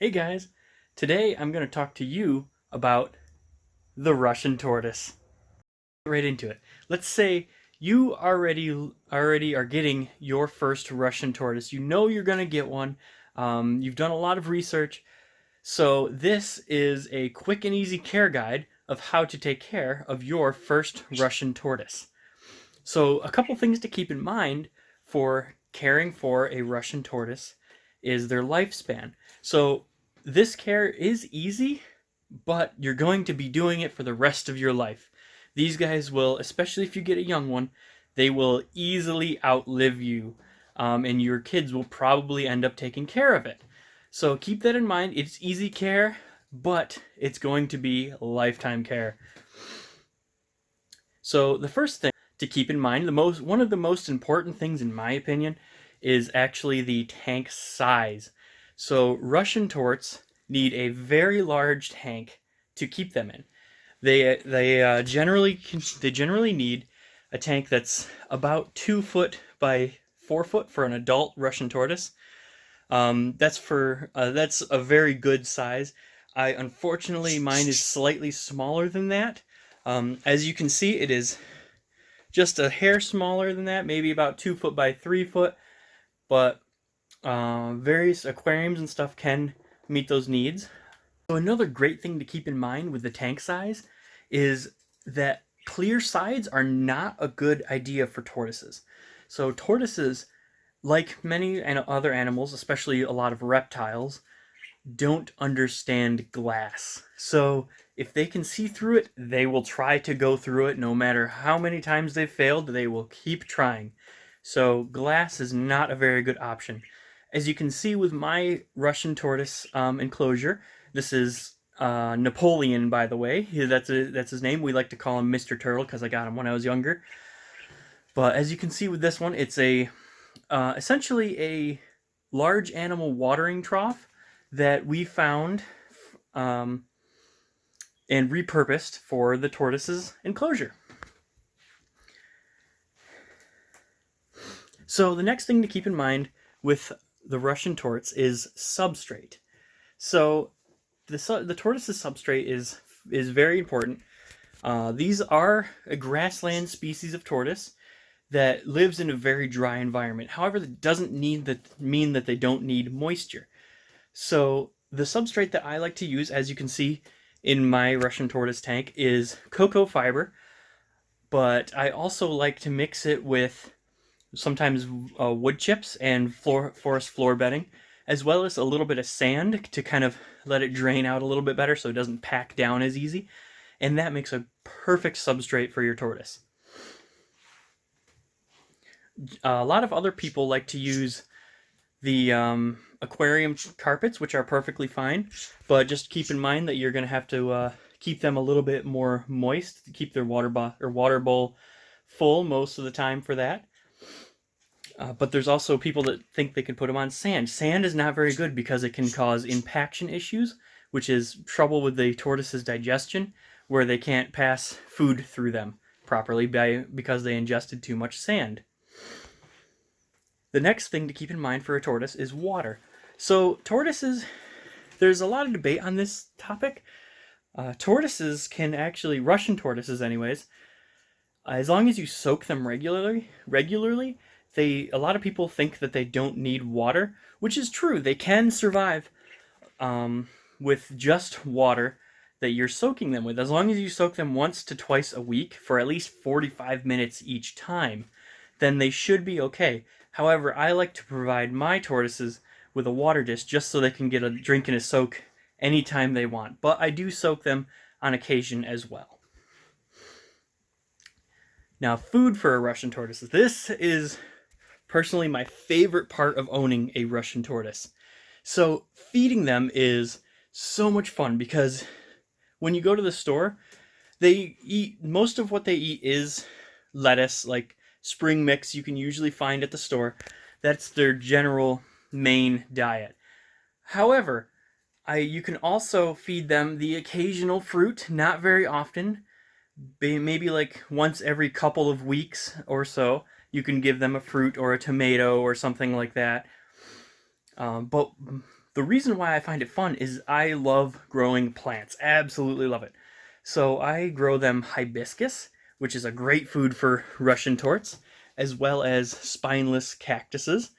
Hey guys, today I'm going to talk to you about the Russian tortoise. Get right into it. Let's say you already are getting your first Russian tortoise. You know you're going to get one. You've done a lot of research. So this is a quick and easy care guide of how to take care of your first Russian tortoise. So a couple things to keep in mind for caring for a Russian tortoise is their lifespan. So this care is easy, but you're going to be doing it for the rest of your life. These guys will, especially if you get a young one, they will easily outlive you, and your kids will probably end up taking care of it. So keep that in mind. It's easy care, but it's going to be lifetime care. So the first thing to keep in mind, one of the most important things in my opinion is actually the tank size. So Russian torts need a very large tank to keep them in. They generally need a tank that's about 2 foot by 4 foot for an adult Russian tortoise. That's a very good size. Unfortunately mine is slightly smaller than that. As you can see, it is just a hair smaller than that, maybe about 2 foot by 3 foot, but various aquariums and stuff can meet those needs. So another great thing to keep in mind with the tank size is that clear sides are not a good idea for tortoises. So tortoises, like many other animals, especially a lot of reptiles, don't understand glass. So if they can see through it, they will try to go through it. No matter how many times they've failed, they will keep trying. So glass is not a very good option. As you can see with my Russian tortoise enclosure, this is Napoleon, by the way. That's his name. We like to call him Mr. Turtle because I got him when I was younger. But as you can see with this one, it's essentially a large animal watering trough that we found and repurposed for the tortoise's enclosure. So the next thing to keep in mind with the Russian torts is substrate. So the tortoise's substrate is very important. These are a grassland species of tortoise that lives in a very dry environment. However, that doesn't mean that they don't need moisture. So the substrate that I like to use, as you can see in my Russian tortoise tank, is cocoa fiber, but I also like to mix it with sometimes wood chips and forest floor bedding, as well as a little bit of sand to kind of let it drain out a little bit better so it doesn't pack down as easy. And that makes a perfect substrate for your tortoise. A lot of other people like to use the aquarium carpets, which are perfectly fine, but just keep in mind that you're going to have to keep them a little bit more moist to keep their water bowl full most of the time for that. But there's also people that think they can put them on sand. Sand is not very good because it can cause impaction issues, which is trouble with the tortoise's digestion, where they can't pass food through them properly because they ingested too much sand. The next thing to keep in mind for a tortoise is water. So tortoises, there's a lot of debate on this topic. Tortoises can actually, Russian tortoises anyways, as long as you soak them regularly, a lot of people think that they don't need water, which is true. They can survive with just water that you're soaking them with. As long as you soak them once to twice a week for at least 45 minutes each time, then they should be okay. However, I like to provide my tortoises with a water dish just so they can get a drink and a soak anytime they want. But I do soak them on occasion as well. Now, food for a Russian tortoise. This is personally my favorite part of owning a Russian tortoise. So feeding them is so much fun because when you go to the store, most of what they eat is lettuce, like spring mix you can usually find at the store. That's their general main diet. However, you can also feed them the occasional fruit, not very often, maybe like once every couple of weeks or so. You can give them a fruit or a tomato or something like that. But the reason why I find it fun is I love growing plants. Absolutely love it. So I grow them hibiscus, which is a great food for Russian torts, as well as spineless cactuses.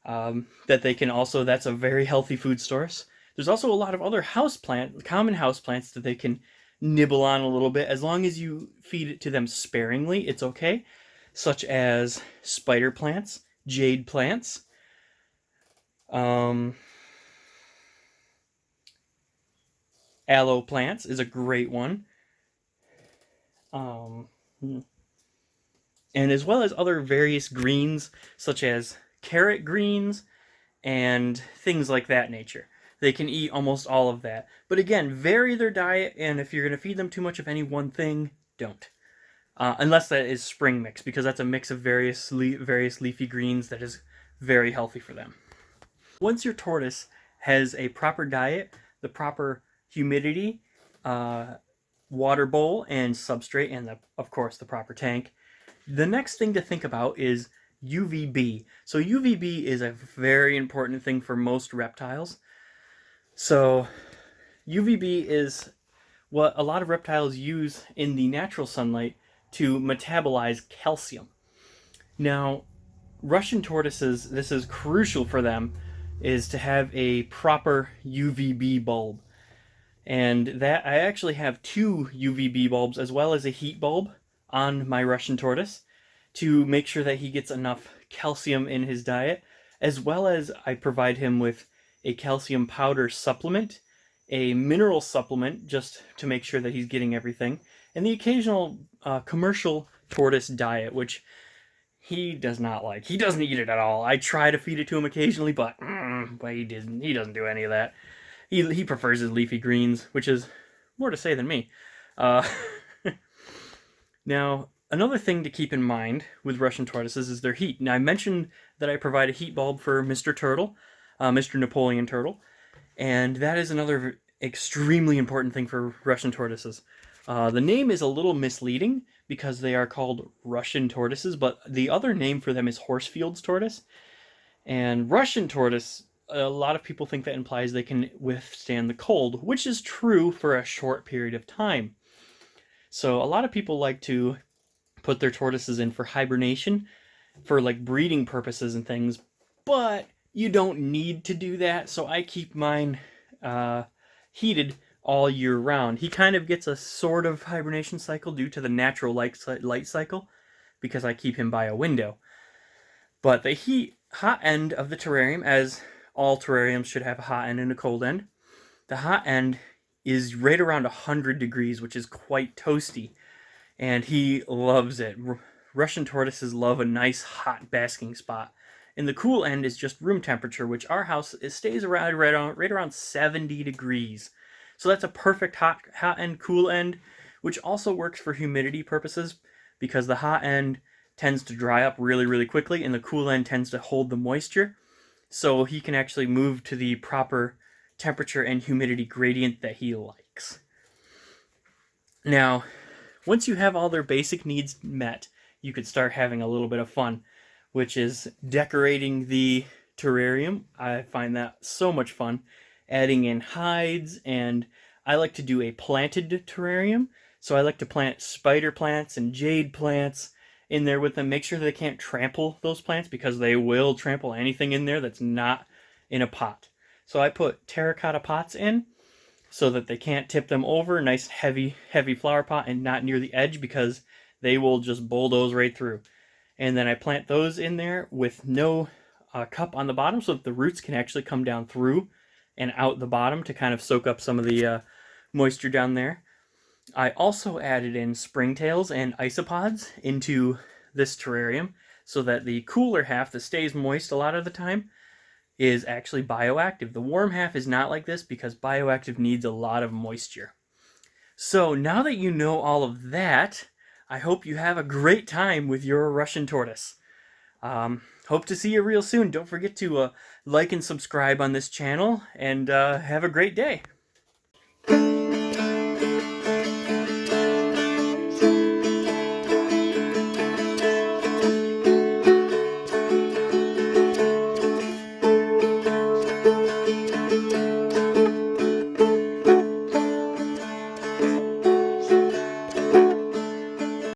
That they can also, that's a very healthy food source. There's also a lot of other common house plants that they can nibble on a little bit. As long as you feed it to them sparingly, it's okay. Such as spider plants, jade plants, um, aloe plants is a great one. Um, and as well as other various greens, such as carrot greens and things like that nature. They can eat almost all of that. But again, vary their diet, and if you're going to feed them too much of any one thing, don't. Unless that is spring mix, because that's a mix of various leafy greens that is very healthy for them. Once your tortoise has a proper diet, the proper humidity, water bowl and substrate, and of course the proper tank, the next thing to think about is UVB. So UVB is a very important thing for most reptiles. So UVB is what a lot of reptiles use in the natural sunlight to metabolize calcium. Now, Russian tortoises, this is crucial for them, is to have a proper UVB bulb. And that I actually have 2 UVB bulbs as well as a heat bulb on my Russian tortoise to make sure that he gets enough calcium in his diet, as well as I provide him with a calcium powder supplement, a mineral supplement just to make sure that he's getting everything, and the occasional commercial tortoise diet, which he does not like. He doesn't eat it at all. I try to feed it to him occasionally, but he doesn't. He doesn't do any of that. He prefers his leafy greens, which is more to say than me. Uh, now, another thing to keep in mind with Russian tortoises is their heat. Now, I mentioned that I provide a heat bulb for Mr. Turtle, Mr. Napoleon Turtle, and that is another extremely important thing for Russian tortoises. The name is a little misleading because they are called Russian tortoises, but the other name for them is Horsfield's tortoise. And Russian tortoise, a lot of people think that implies they can withstand the cold, which is true for a short period of time. So a lot of people like to put their tortoises in for hibernation, for like breeding purposes and things, but you don't need to do that, so I keep mine heated all year round. He kind of gets a sort of hibernation cycle due to the natural light cycle, because I keep him by a window. But the hot end of the terrarium, as all terrariums should have a hot end and a cold end, the hot end is right around 100 degrees, which is quite toasty, and he loves it. Russian tortoises love a nice hot basking spot. And the cool end is just room temperature, which our house stays around right around 70 degrees. So that's a perfect hot end, cool end, which also works for humidity purposes because the hot end tends to dry up really, really quickly and the cool end tends to hold the moisture. So he can actually move to the proper temperature and humidity gradient that he likes. Now, once you have all their basic needs met, you could start having a little bit of fun, which is decorating the terrarium. I find that so much fun. Adding in hides, and I like to do a planted terrarium. So I like to plant spider plants and jade plants in there with them. Make sure they can't trample those plants because they will trample anything in there that's not in a pot. So I put terracotta pots in so that they can't tip them over. Nice heavy flower pot and not near the edge because they will just bulldoze right through. And then I plant those in there with no cup on the bottom so that the roots can actually come down through and out the bottom to kind of soak up some of the moisture down there. I also added in springtails and isopods into this terrarium so that the cooler half that stays moist a lot of the time is actually bioactive. The warm half is not like this because bioactive needs a lot of moisture. So now that you know all of that, I hope you have a great time with your Russian tortoise. Hope to see you real soon. Don't forget to like and subscribe on this channel, and have a great day.